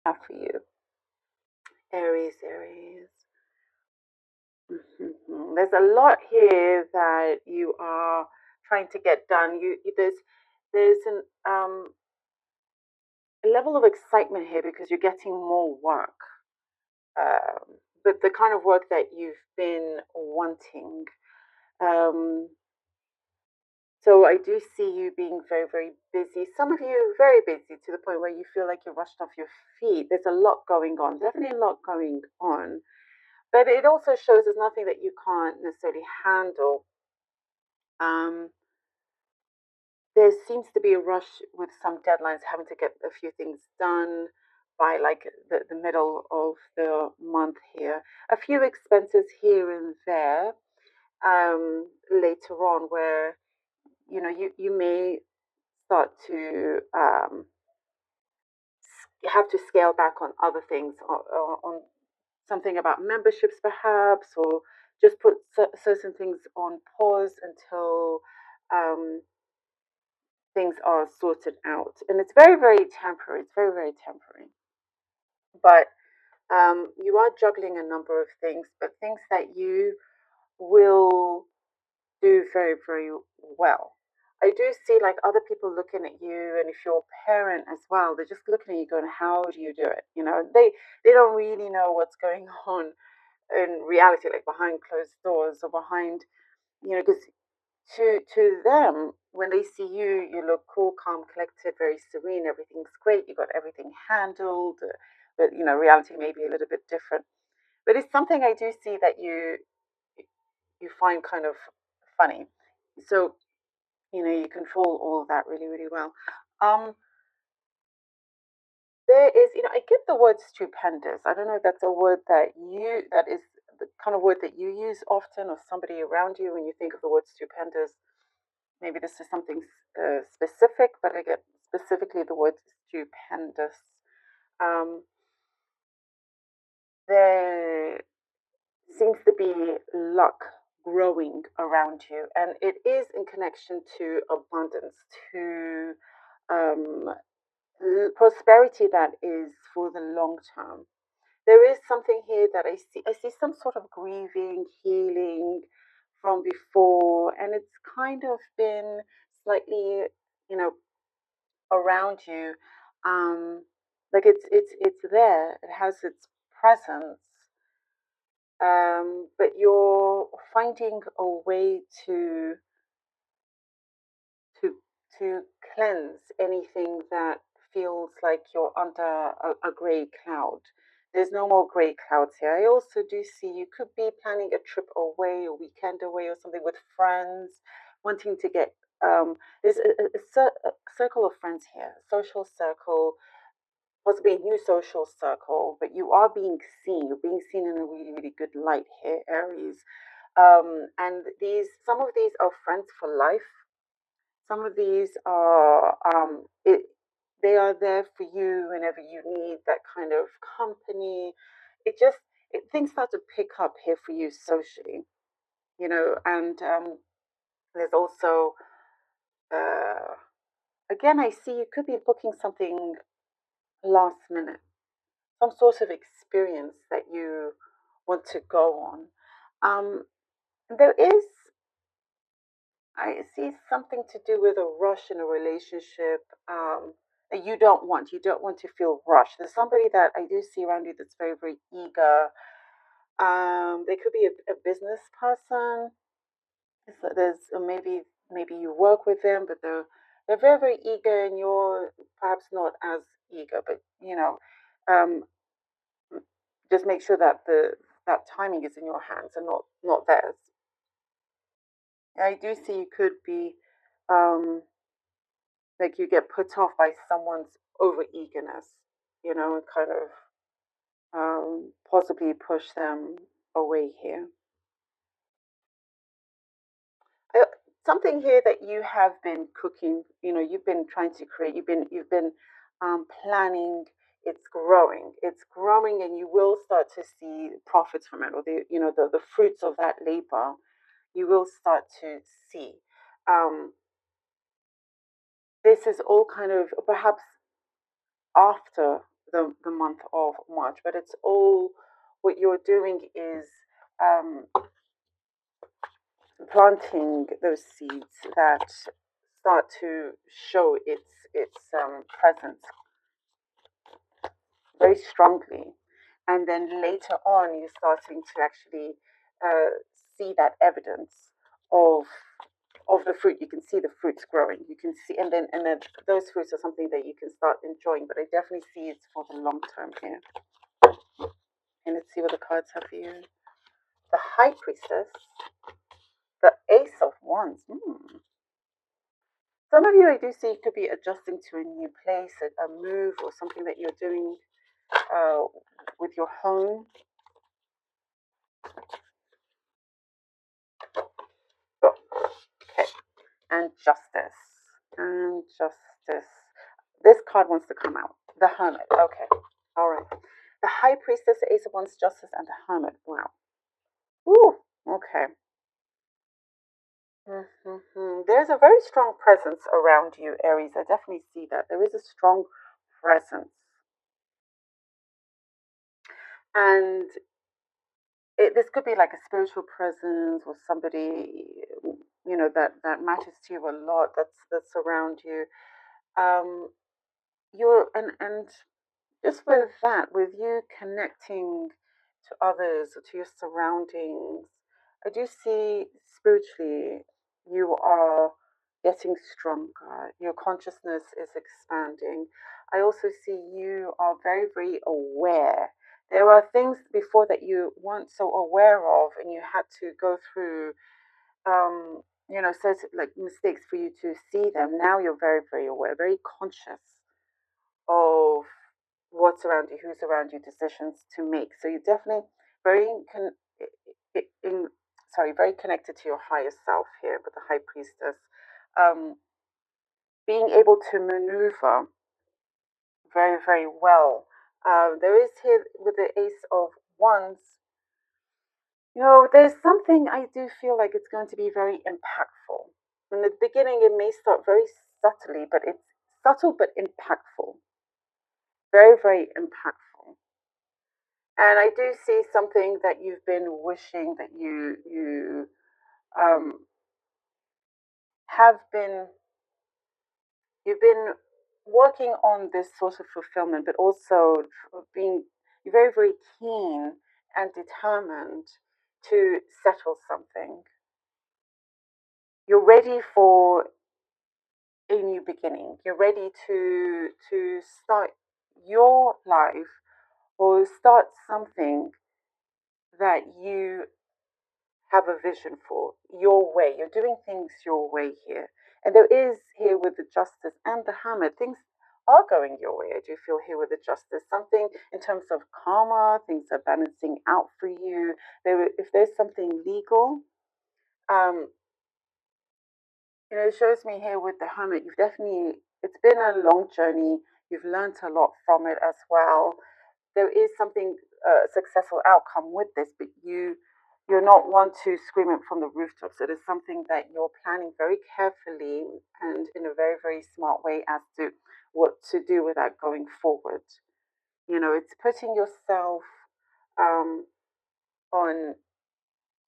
have for you. Aries, Aries. There's a lot here that you are trying to get done. There's a level of excitement here because you're getting more work, but the kind of work that you've been wanting. Um, so I do see you being very, very busy. Some of you very busy to the point where you feel like you're rushed off your feet. There's a lot going on, definitely a lot going on. But it also shows there's nothing that you can't necessarily handle. Um, there seems to be a rush with some deadlines, having to get a few things done by like the middle of the month here. A few expenses here and there later on where you may start to have to scale back on other things, on something about memberships perhaps, or just put certain things on pause until um, things are sorted out. And it's very, very temporary. It's very, very temporary. But you are juggling a number of things, but things that you will do very, very well. I do see like other people looking at you, and if you're a parent as well, they're just looking at you going, "How do you do it?" They don't really know what's going on in reality, like behind closed doors or behind, because to them, when they see you, you look cool, calm, collected, very serene. Everything's great. You got everything handled. But reality may be a little bit different. But it's something I do see that you find kind of funny. So you control all of that really, really well. Um, there is, I get the word stupendous. I don't know if that's a word that is the kind of word that you use often, or somebody around you when you think of the word stupendous. Maybe this is something specific, but I get specifically the word stupendous. Um, there seems to be luck growing around you, and it is in connection to abundance, to um, prosperity that is for the long term. There is something here that I see. I see some sort of grieving, healing from before, and it's kind of been slightly, you know, around you. Like it's there. It has its presence. But you're finding a way to to cleanse anything that feels like you're under a grey cloud. There's no more grey clouds here. I also do see you could be planning a trip away, a weekend away, or something with friends, wanting to get. There's a circle of friends here, social circle, possibly a new social circle, but you are being seen. You're being seen in a really, really good light here, Aries. And some of these are friends for life. Some of these are they are there for you whenever you need that kind of company. Things start to pick up here for you socially, and there's also uh, again I see you could be booking something last minute, some sort of experience that you want to go on. There is I see something to do with a rush in a relationship that you don't want. You don't want to feel rushed. There's somebody that I do see around you that's very, very eager. They could be a business person. Maybe you work with them, but they're very, very eager, and you're perhaps not as eager. But um, just make sure that the that timing is in your hands and not theirs. I do see you could be um, like you get put off by someone's over eagerness, and kind of possibly push them away here. Uh, Something here that you have been cooking, you've been trying to create, you've been planning. It's growing, and you will start to see profits from it, or the fruits of that labor. You will start to see. Um, this is all kind of perhaps after the month of March. But it's all what you're doing is um, planting those seeds that start to show its presence very strongly, and then later on you're starting to actually see that evidence of of the fruit. You can see the fruits growing. You can see, and then those fruits are something that you can start enjoying. But I definitely see it's for the long term here. And let's see what the cards have for you. The High Priestess, the Ace of Wands. Some of you, I do see, could be adjusting to a new place, a move, or something that you're doing uh, with your home. Okay, and Justice. And Justice. This card wants to come out. The Hermit. Okay, all right. The High Priestess, the Ace of Wands, Justice, and the Hermit. Wow. Ooh, okay. There's a very strong presence around you, Aries. I definitely see that. There is a strong presence. And this could be like a spiritual presence or somebody, that matters to you a lot, that's around you. You're and just with that, with you connecting to others or to your surroundings, I do see spiritually you are getting stronger. Your consciousness is expanding. I also see you are very, very aware. There are things before that you weren't so aware of, and you had to go through, certain like mistakes for you to see them. Now you're very, very aware, very conscious of what's around you, who's around you, decisions to make. So you're definitely very in, very connected to your higher self here with the High Priestess. Um, Being able to maneuver very, very well. There is here with the Ace of Wands. There's something I do feel like it's going to be very impactful. In the beginning, it may start very subtly, but it's subtle but impactful. Very, very impactful. And I do see something that you've been wishing that you um, have been you've been working on this sort of fulfillment, but also being you're very, very keen and determined to settle something. You're ready for a new beginning. You're ready to start your life or start something that you have a vision for your way. You're doing things your way here. And there is here with the Justice and the Hermit, things are going your way. I do feel here with the Justice. Something in terms of karma, things are balancing out for you. If there's something legal, um, it shows me here with the Hermit, it's been a long journey. You've learned a lot from it as well. There is something successful outcome with this, but you're not one to scream it from the rooftops. It is something that you're planning very carefully and in a very, very smart way as to what to do with that going forward. It's putting yourself um, on.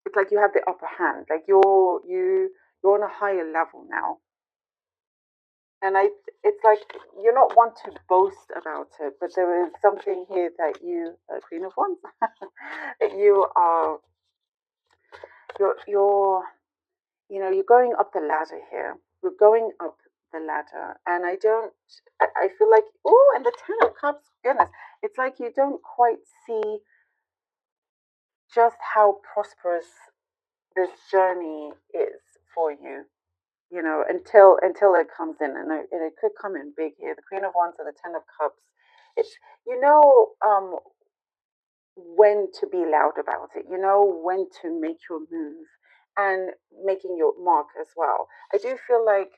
It's like you have the upper hand. Like you're on a higher level now, and it's like you're not one to boast about it, but there is something here that Queen of Wands, that you are you're you're going up the ladder here. We're going up the ladder, and I feel like, oh, and the Ten of Cups, goodness, it's like you don't quite see just how prosperous this journey is for you. Until it comes in, and it could come in big here. The Queen of Wands and the Ten of Cups. It's you know when to be loud about it. You know when to make your move and making your mark as well. I do feel like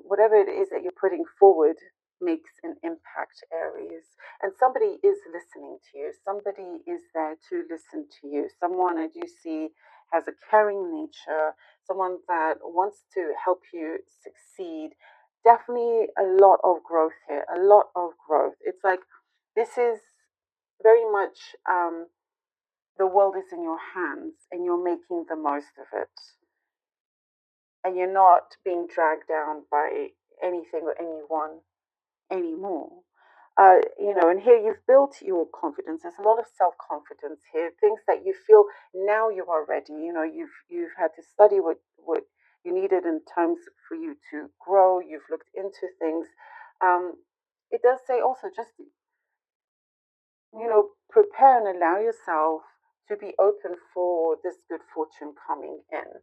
whatever it is that you're putting forward makes an impact, Aries. And somebody is listening to you. Somebody is there to listen to you. Someone I do see has a caring nature, someone that wants to help you succeed. definitely a lot of growth here, a lot of growth. It's like this is very much the world is in your hands and you're making the most of it. And you're not being dragged down by anything or anyone anymore. And here you've built your confidence. There's a lot of self-confidence here, things that you feel now you are ready. You've had to study what you needed in terms for you to grow. You've looked into things. Um, it does say also just prepare and allow yourself to be open for this good fortune coming in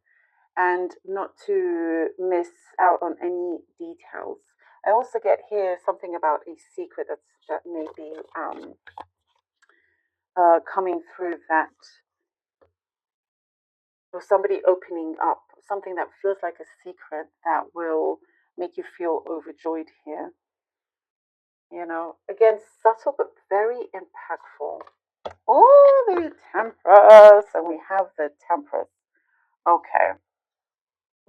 and not to miss out on any details. I also get here something about a secret that may be coming through, that or somebody opening up something that feels like a secret that will make you feel overjoyed here. Again, subtle but very impactful. Oh, the Temperance, and we have the Temperance. Okay,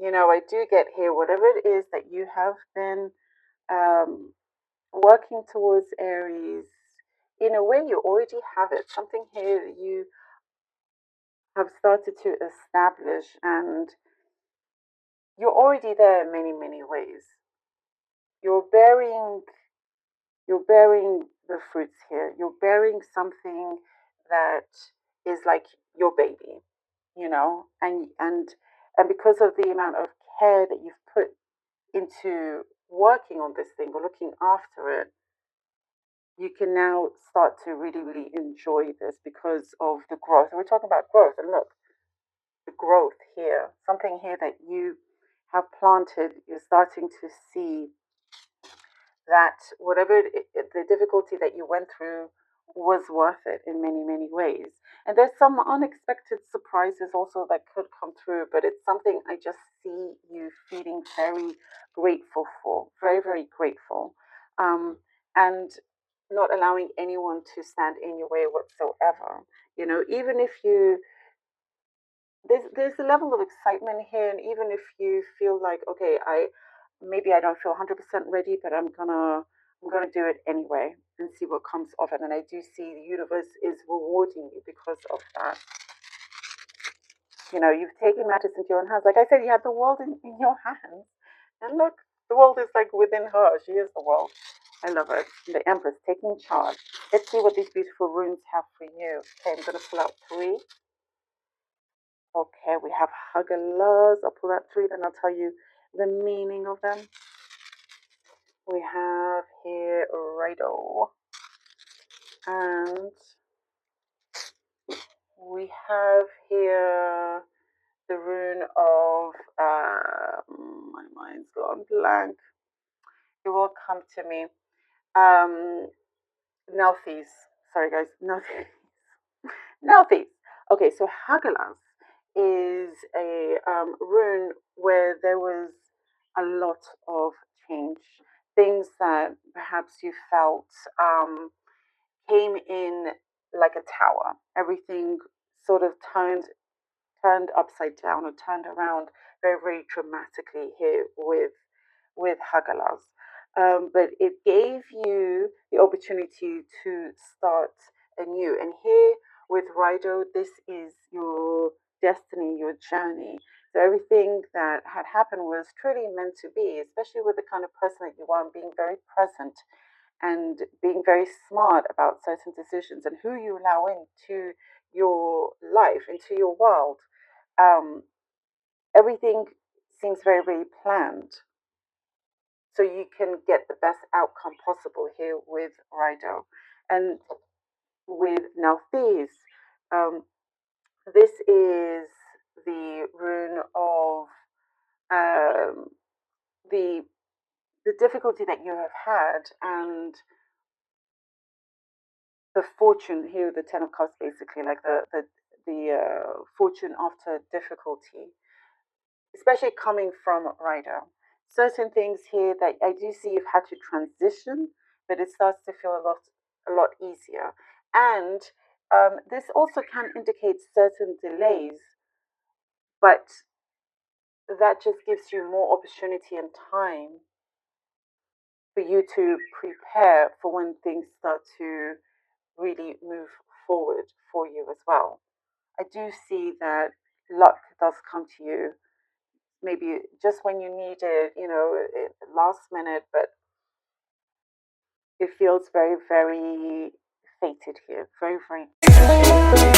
I do get here whatever it is that you have been um, working towards, Aries. In a way, you already have it. Something here that you have started to establish, and you're already there in many, many ways. You're bearing, you're bearing the fruits here. You're bearing something that is like your baby, and because of the amount of care that you've put into working on this thing or looking after it, you can now start to really, really enjoy this because of the growth. And we're talking about growth, and look, the growth here, something here that you have planted, you're starting to see that whatever the difficulty that you went through was worth it in many, many ways. And there's some unexpected surprises also that could come through, but it's something I just see you feeling very grateful for, very, very grateful. And not allowing anyone to stand in your way whatsoever. Even if there's a level of excitement here, and even if you feel like, okay, I don't feel 100% ready, but I'm gonna do it anyway and see what comes of it. And I do see the universe is rewarding you because of that. You've taken matters into your own hands. Like I said, you have the world in your hands, and look, the world is like within her. She is the world. I love it. The Empress taking charge. Let's see what these beautiful runes have for you. Okay, I'm gonna pull out three. Okay, we have Hagalas. I'll pull out three, then I'll tell you the meaning of them. We have here Rido. And we have here the rune of, my mind's gone blank. It will come to me. Nelthys. Sorry, guys. Nelthys. Nelthys. Okay, so Hagalas is a rune where there was a lot of change. Things that perhaps you felt came in like a tower. Everything sort of turned upside down or turned around very, very dramatically here with Hagalas. But it gave you the opportunity to start anew. And here with Rido, this is your destiny, your journey. So everything that had happened was truly meant to be, especially with the kind of person that you are, and being very present and being very smart about certain decisions and who you allow into your life, into your world. Um, Everything seems very, very planned. So you can get the best outcome possible here with Rido. And with Nalthis, this is the rune of um, the the difficulty that you have had, and the fortune here, the Ten of Cups, basically like the fortune after difficulty, especially coming from Rider. Certain things here that I do see you've had to transition, but it starts to feel a lot easier. And this also can indicate certain delays, but that just gives you more opportunity and time for you to prepare for when things start to really move forward for you as well. I do see that luck does come to you, maybe just when you need it, last minute, but it feels very, very fated here. Very, very.